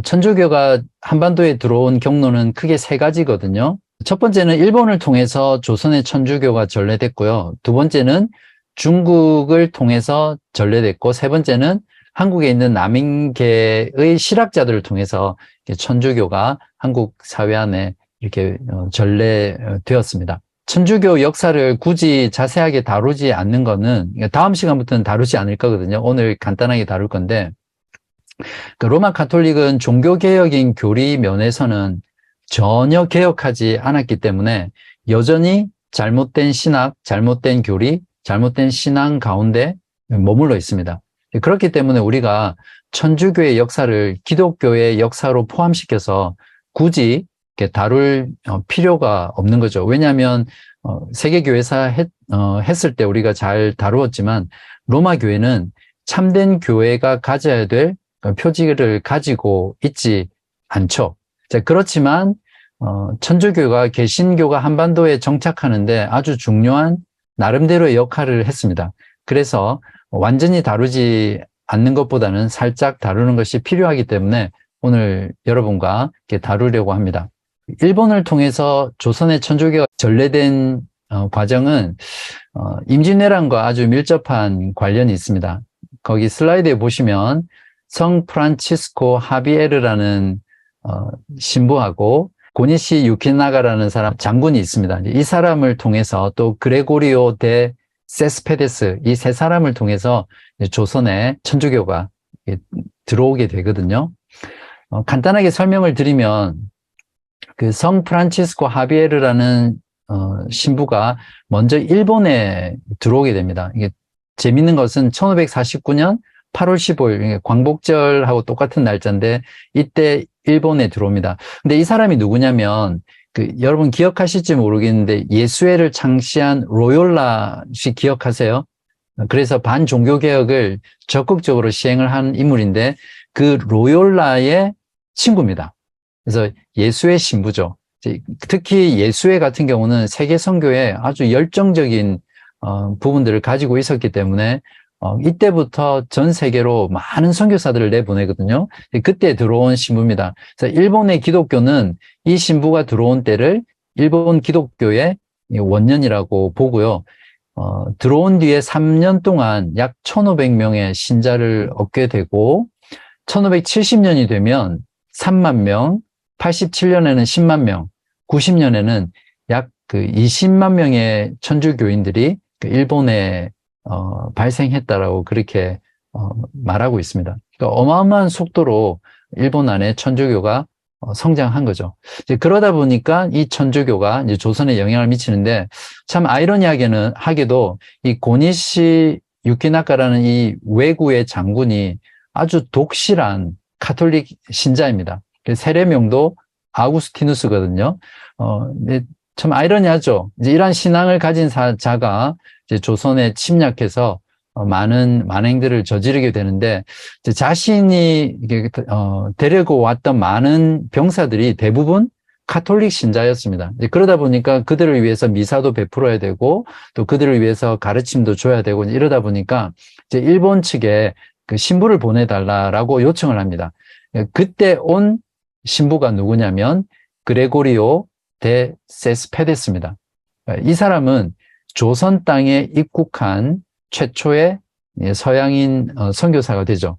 Speaker 1: 천주교가 한반도에 들어온 경로는 크게 세 가지거든요. 첫 번째는 일본을 통해서 조선의 천주교가 전래됐고요. 두 번째는 중국을 통해서 전래됐고, 세 번째는 한국에 있는 남인계의 실학자들을 통해서 천주교가 한국 사회 안에 이렇게 전래되었습니다. 천주교 역사를 굳이 자세하게 다루지 않는 거는 다음 시간부터는 다루지 않을 거거든요. 오늘 간단하게 다룰 건데, 그 로마 가톨릭은 종교개혁인 교리 면에서는 전혀 개혁하지 않았기 때문에 여전히 잘못된 신학, 잘못된 교리, 잘못된 신앙 가운데 머물러 있습니다. 그렇기 때문에 우리가 천주교의 역사를 기독교의 역사로 포함시켜서 굳이 이렇게 다룰 필요가 없는 거죠. 왜냐하면 세계교회사 했을 때 우리가 잘 다루었지만 로마 교회는 참된 교회가 가져야 될 표지를 가지고 있지 않죠. 자, 그렇지만 천주교가 개신교가 한반도에 정착하는데 아주 중요한 나름대로의 역할을 했습니다. 그래서 완전히 다루지 않는 것보다는 살짝 다루는 것이 필요하기 때문에 오늘 여러분과 이렇게 다루려고 합니다. 일본을 통해서 조선의 천주교가 전래된 과정은 임진왜란과 아주 밀접한 관련이 있습니다. 거기 슬라이드에 보시면 성 프란치스코 하비에르라는 신부하고 고니시 유키나가라는 사람 장군이 있습니다. 이 사람을 통해서 또 그레고리오 데 세스페데스, 이 세 사람을 통해서 조선에 천주교가 들어오게 되거든요. 간단하게 설명을 드리면 그 성 프란치스코 하비에르라는 신부가 먼저 일본에 들어오게 됩니다. 이게 재밌는 것은 1549년 8월 15일 광복절하고 똑같은 날짜인데 이때 일본에 들어옵니다. 근데 이 사람이 누구냐면 여러분 기억하실지 모르겠는데 예수회를 창시한 로욜라 씨 기억하세요? 그래서 반종교개혁을 적극적으로 시행을 한 인물인데 그 로욜라의 친구입니다. 그래서 예수회 신부죠. 특히 예수회 같은 경우는 세계 선교에 아주 열정적인 부분들을 가지고 있었기 때문에 이때부터 전 세계로 많은 선교사들을 내보내거든요. 그때 들어온 신부입니다. 그래서 일본의 기독교는 이 신부가 들어온 때를 일본 기독교의 원년이라고 보고요. 들어온 뒤에 3년 동안 약 1,500명의 신자를 얻게 되고 1570년이 되면 3만 명, 87년에는 10만 명, 90년에는 약 20만 명의 천주교인들이 일본에 발생했다라고 그렇게 말하고 있습니다. 그러니까 어마어마한 속도로 일본 안에 천주교가 성장한 거죠. 이제 그러다 보니까 이 천주교가 이제 조선에 영향을 미치는데 참 아이러니하게도 이 고니시 유키나카라는 이 왜구의 장군이 아주 독실한 카톨릭 신자입니다. 세례명도 아우구스티누스거든요. 참 아이러니하죠. 이제 이러한 신앙을 가진 자가 이제 조선에 침략해서 많은 만행들을 저지르게 되는데 이제 자신이 데리고 왔던 많은 병사들이 대부분 카톨릭 신자였습니다. 이제 그러다 보니까 그들을 위해서 미사도 베풀어야 되고 또 그들을 위해서 가르침도 줘야 되고 이러다 보니까 이제 일본 측에 그 신부를 보내달라라고 요청을 합니다. 그때 온 신부가 누구냐면 그레고리오 데 세스페데스입니다. 이 사람은 조선 땅에 입국한 최초의 서양인 선교사가 되죠.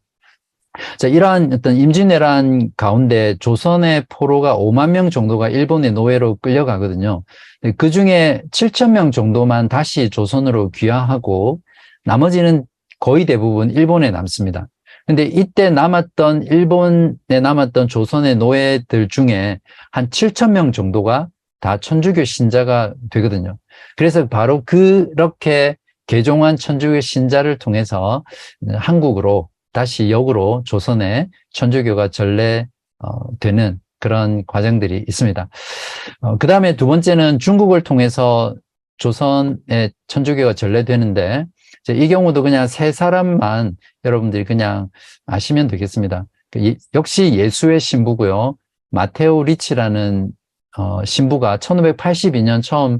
Speaker 1: 자, 이러한 어떤 임진왜란 가운데 조선의 포로가 5만 명 정도가 일본의 노예로 끌려가거든요. 그 중에 7천 명 정도만 다시 조선으로 귀화하고 나머지는 거의 대부분 일본에 남습니다. 근데 이때 일본에 남았던 조선의 노예들 중에 한 7천 명 정도가 다 천주교 신자가 되거든요. 그래서 바로 그렇게 개종한 천주교 신자를 통해서 한국으로 다시 역으로 조선에 천주교가 전래되는 그런 과정들이 있습니다. 그 다음에 두 번째는 중국을 통해서 조선에 천주교가 전래되는데 이 경우도 그냥 세 사람만 여러분들이 그냥 아시면 되겠습니다. 역시 예수의 신부고요. 마테오 리치라는 신부가 1582년 처음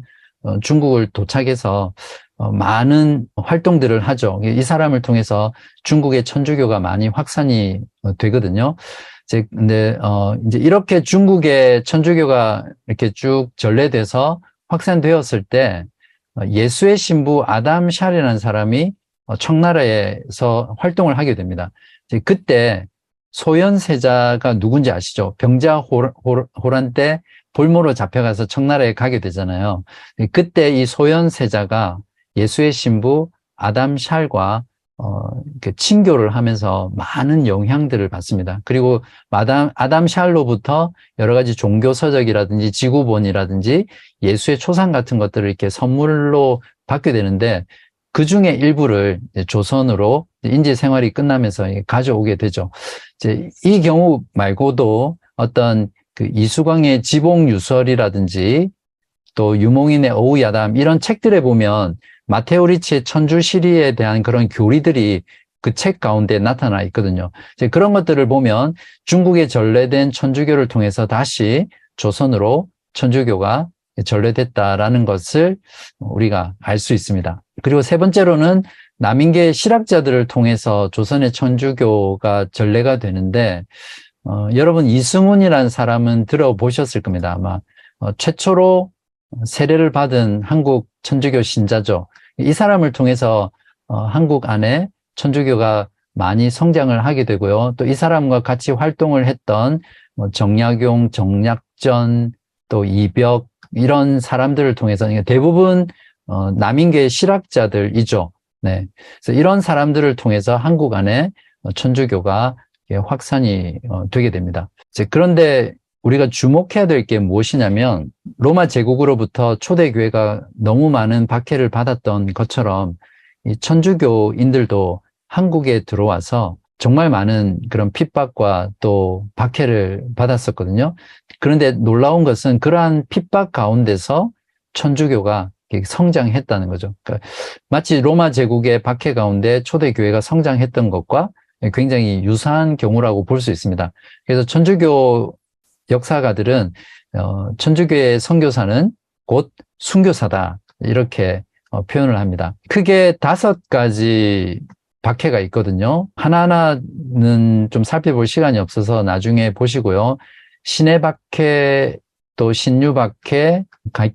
Speaker 1: 중국을 도착해서 많은 활동들을 하죠. 이 사람을 통해서 중국의 천주교가 많이 확산이 되거든요. 근데 이제 이렇게 중국의 천주교가 이렇게 쭉 전래돼서 확산되었을 때 예수의 신부 아담 샬이라는 사람이 청나라에서 활동을 하게 됩니다. 그때 소현세자가 누군지 아시죠? 병자호란 때 볼모로 잡혀가서 청나라에 가게 되잖아요. 그때 이 소현세자가 예수의 신부 아담 샬과 친교를 하면서 많은 영향들을 받습니다. 그리고 아담 샬로부터 여러 가지 종교 서적이라든지 지구본이라든지 예수의 초상 같은 것들을 이렇게 선물로 받게 되는데 그 중에 일부를 조선으로 인지 생활이 끝나면서 가져오게 되죠. 이 경우 말고도 어떤 이수광의 지봉유설이라든지 또 유몽인의 어우야담 이런 책들에 보면 마테오 리치의 천주시리에 대한 그런 교리들이 그 책 가운데 나타나 있거든요. 그런 것들을 보면 중국에 전래된 천주교를 통해서 다시 조선으로 천주교가 전래됐다라는 것을 우리가 알 수 있습니다. 그리고 세 번째로는 남인계 실학자들을 통해서 조선의 천주교가 전래가 되는데 여러분 이승훈이라는 사람은 들어보셨을 겁니다. 아마 최초로 세례를 받은 한국 천주교 신자죠. 이 사람을 통해서 한국 안에 천주교가 많이 성장을 하게 되고요. 또 이 사람과 같이 활동을 했던 정약용, 정약전, 또 이벽 이런 사람들을 통해서 대부분 남인계 실학자들이죠. 네, 그래서 이런 사람들을 통해서 한국 안에 천주교가 확산이 되게 됩니다. 그런데 우리가 주목해야 될 게 무엇이냐면 로마 제국으로부터 초대교회가 너무 많은 박해를 받았던 것처럼 이 천주교인들도 한국에 들어와서 정말 많은 그런 핍박과 또 박해를 받았었거든요. 그런데 놀라운 것은 그러한 핍박 가운데서 천주교가 성장했다는 거죠. 그러니까 마치 로마 제국의 박해 가운데 초대교회가 성장했던 것과 굉장히 유사한 경우라고 볼 수 있습니다. 그래서 천주교 역사가들은 천주교의 선교사는 곧 순교사다 이렇게 표현을 합니다. 크게 5가지 박해가 있거든요. 하나하나는 좀 살펴볼 시간이 없어서 나중에 보시고요. 신의 박해, 또 신유 박해,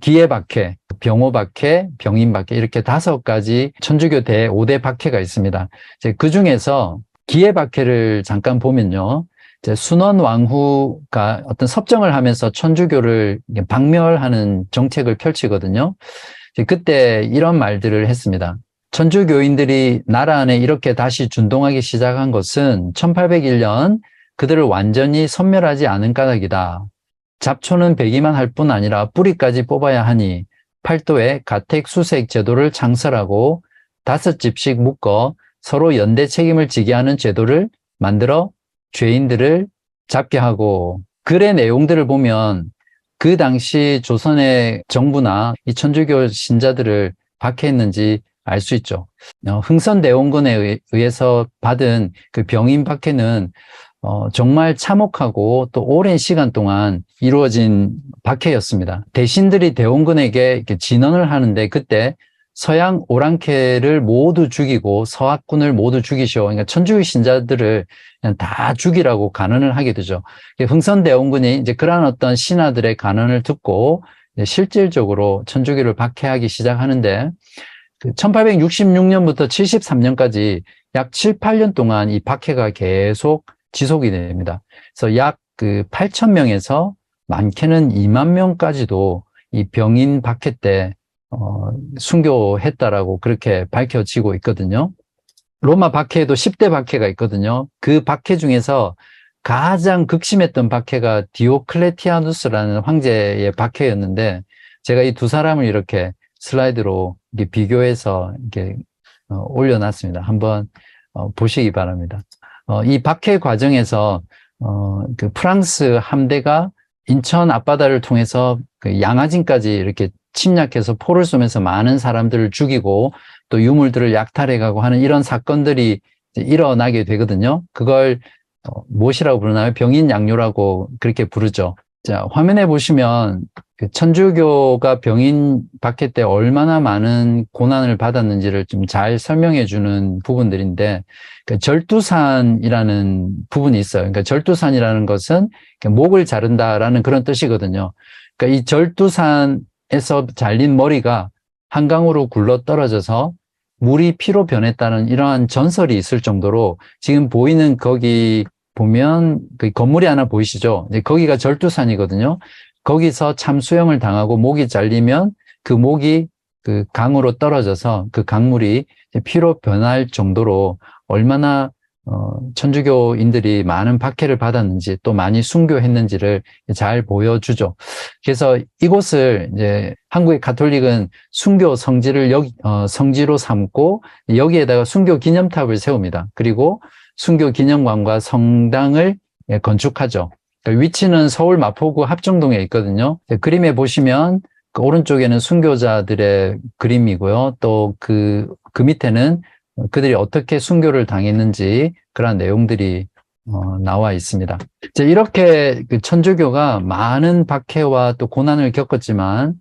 Speaker 1: 기의 박해, 병호 박해, 병인 박해 이렇게 5가지 천주교 대5대 박해가 있습니다. 그 중에서 기의 박해를 잠깐 보면요. 순원 왕후가 어떤 섭정을 하면서 천주교를 박멸하는 정책을 펼치거든요. 그때 이런 말들을 했습니다. 천주교인들이 나라 안에 이렇게 다시 준동하기 시작한 것은 1801년 그들을 완전히 섬멸하지 않은 까닭이다. 잡초는 베기만 할 뿐 아니라 뿌리까지 뽑아야 하니 팔도에 가택 수색 제도를 창설하고 5집씩 묶어 서로 연대 책임을 지게 하는 제도를 만들어 죄인들을 잡게 하고, 글의 내용들을 보면 그 당시 조선의 정부나 이 천주교 신자들을 박해했는지 알 수 있죠. 흥선대원군에 의해서 받은 그 병인 박해는 정말 참혹하고 또 오랜 시간 동안 이루어진 박해였습니다. 대신들이 대원군에게 이렇게 진언을 하는데 그때 서양 오랑캐를 모두 죽이고 서학군을 모두 죽이시오. 그러니까 천주교 신자들을 그냥 다 죽이라고 간언을 하게 되죠. 흥선대원군이 이제 그러한 어떤 신하들의 간언을 듣고 실질적으로 천주교를 박해하기 시작하는데 1866년부터 73년까지 약 7, 8년 동안 이 박해가 계속 지속이 됩니다. 그래서 약 8,000명에서 많게는 2만 명까지도 이 병인 박해 때 순교했다라고 그렇게 밝혀지고 있거든요. 로마 박해에도 10대 박해가 있거든요. 그 박해 중에서 가장 극심했던 박해가 디오클레티아누스라는 황제의 박해였는데 제가 이 두 사람을 이렇게 슬라이드로 이렇게 비교해서 이렇게 올려놨습니다. 한번 보시기 바랍니다. 이 박해 과정에서 그 프랑스 함대가 인천 앞바다를 통해서 그 양아진까지 이렇게 침략해서 포를 쏘면서 많은 사람들을 죽이고 또 유물들을 약탈해가고 하는 이런 사건들이 일어나게 되거든요. 그걸 무엇이라고 부르나요? 병인양요라고 그렇게 부르죠. 자, 화면에 보시면 그 천주교가 병인 박해 때 얼마나 많은 고난을 받았는지를 좀 잘 설명해 주는 부분들인데, 그 절두산이라는 부분이 있어요. 그러니까 절두산이라는 것은 목을 자른다라는 그런 뜻이거든요. 그러니까 이 절두산에서 잘린 머리가 한강으로 굴러 떨어져서 물이 피로 변했다는 이러한 전설이 있을 정도로 지금 보이는 거기 보면 그 건물이 하나 보이시죠? 거기가 절두산이거든요. 거기서 참수형을 당하고 목이 잘리면 그 목이 그 강으로 떨어져서 그 강물이 피로 변할 정도로 얼마나 천주교인들이 많은 박해를 받았는지 또 많이 순교했는지를 잘 보여주죠. 그래서 이곳을 이제 한국의 가톨릭은 순교 성지를 성지로 삼고 여기에다가 순교 기념탑을 세웁니다. 그리고 순교 기념관과 성당을 건축하죠. 그러니까 위치는 서울 마포구 합정동에 있거든요. 그림에 보시면 그 오른쪽에는 순교자들의 그림이고요. 또 그 밑에는 그들이 어떻게 순교를 당했는지 그런 내용들이 나와 있습니다. 이렇게 그 천주교가 많은 박해와 또 고난을 겪었지만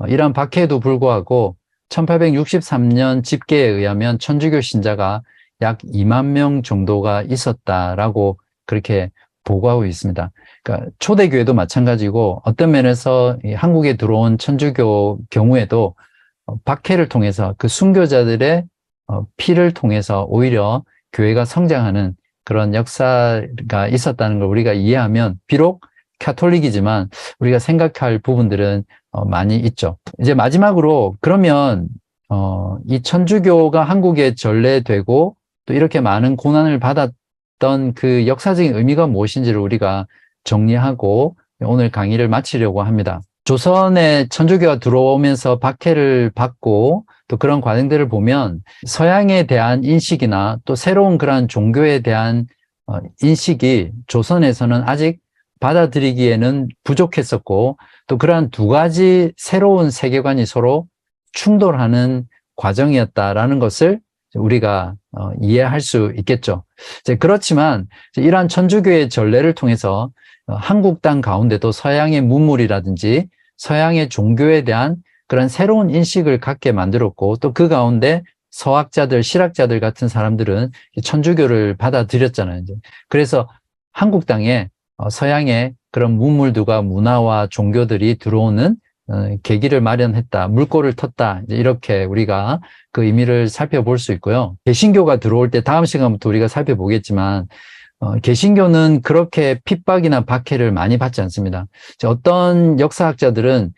Speaker 1: 이러한 박해에도 불구하고 1863년 집계에 의하면 천주교 신자가 약 2만 명 정도가 있었다라고 그렇게 보고하고 있습니다. 그러니까 초대교회도 마찬가지고 어떤 면에서 한국에 들어온 천주교 경우에도 박해를 통해서 그 순교자들의 피를 통해서 오히려 교회가 성장하는 그런 역사가 있었다는 걸 우리가 이해하면 비록 가톨릭이지만 우리가 생각할 부분들은 많이 있죠. 이제 마지막으로 그러면 이 천주교가 한국에 전래되고 또 이렇게 많은 고난을 받았던 그 역사적인 의미가 무엇인지를 우리가 정리하고 오늘 강의를 마치려고 합니다. 조선에 천주교가 들어오면서 박해를 받고 또 그런 과정들을 보면 서양에 대한 인식이나 또 새로운 그런 종교에 대한 인식이 조선에서는 아직 받아들이기에는 부족했었고, 또 그러한 두 가지 새로운 세계관이 서로 충돌하는 과정이었다라는 것을 우리가 이해할 수 있겠죠. 그렇지만 이러한 천주교의 전례를 통해서 한국 땅 가운데도 서양의 문물이라든지 서양의 종교에 대한 그런 새로운 인식을 갖게 만들었고, 또 그 가운데 서학자들, 실학자들 같은 사람들은 천주교를 받아들였잖아요. 그래서 한국 땅에 서양의 그런 문물들과 문화와 종교들이 들어오는 계기를 마련했다, 물꼬를 텄다, 이렇게 우리가 그 의미를 살펴볼 수 있고요. 개신교가 들어올 때 다음 시간부터 우리가 살펴보겠지만 개신교는 그렇게 핍박이나 박해를 많이 받지 않습니다. 어떤 역사학자들은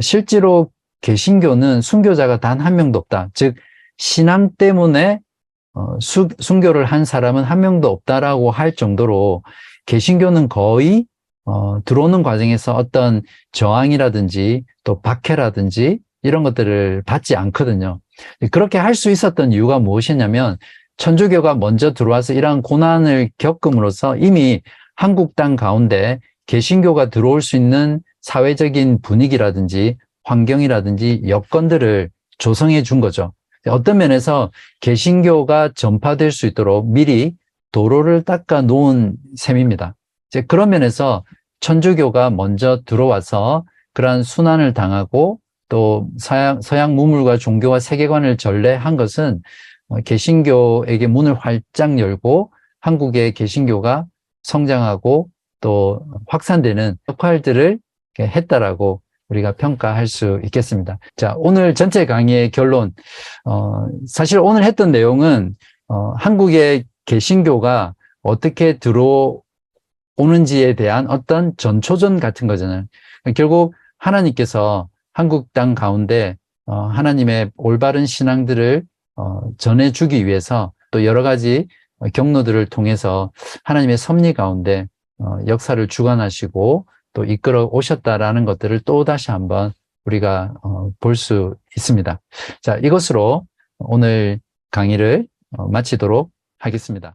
Speaker 1: 실제로 개신교는 순교자가 단 한 명도 없다. 즉 신앙 때문에 순교를 한 사람은 한 명도 없다라고 할 정도로 개신교는 거의 들어오는 과정에서 어떤 저항이라든지 또 박해라든지 이런 것들을 받지 않거든요. 그렇게 할 수 있었던 이유가 무엇이냐면 천주교가 먼저 들어와서 이러한 고난을 겪음으로써 이미 한국 땅 가운데 개신교가 들어올 수 있는 사회적인 분위기라든지 환경이라든지 여건들을 조성해 준 거죠. 어떤 면에서 개신교가 전파될 수 있도록 미리 도로를 닦아 놓은 셈입니다. 그런 면에서 천주교가 먼저 들어와서 그러한 순환을 당하고 또 서양 문물과 종교와 세계관을 전래한 것은 개신교에게 문을 활짝 열고 한국의 개신교가 성장하고 또 확산되는 역할들을 했다라고 우리가 평가할 수 있겠습니다. 자, 오늘 전체 강의의 결론. 사실 오늘 했던 내용은 한국의 개신교가 어떻게 들어오는지에 대한 어떤 전초전 같은 거잖아요. 결국 하나님께서 한국 땅 가운데 하나님의 올바른 신앙들을 전해주기 위해서 또 여러 가지 경로들을 통해서 하나님의 섭리 가운데 역사를 주관하시고 또 이끌어 오셨다라는 것들을 또다시 한번 우리가 볼 수 있습니다. 자, 이것으로 오늘 강의를 마치도록 하겠습니다.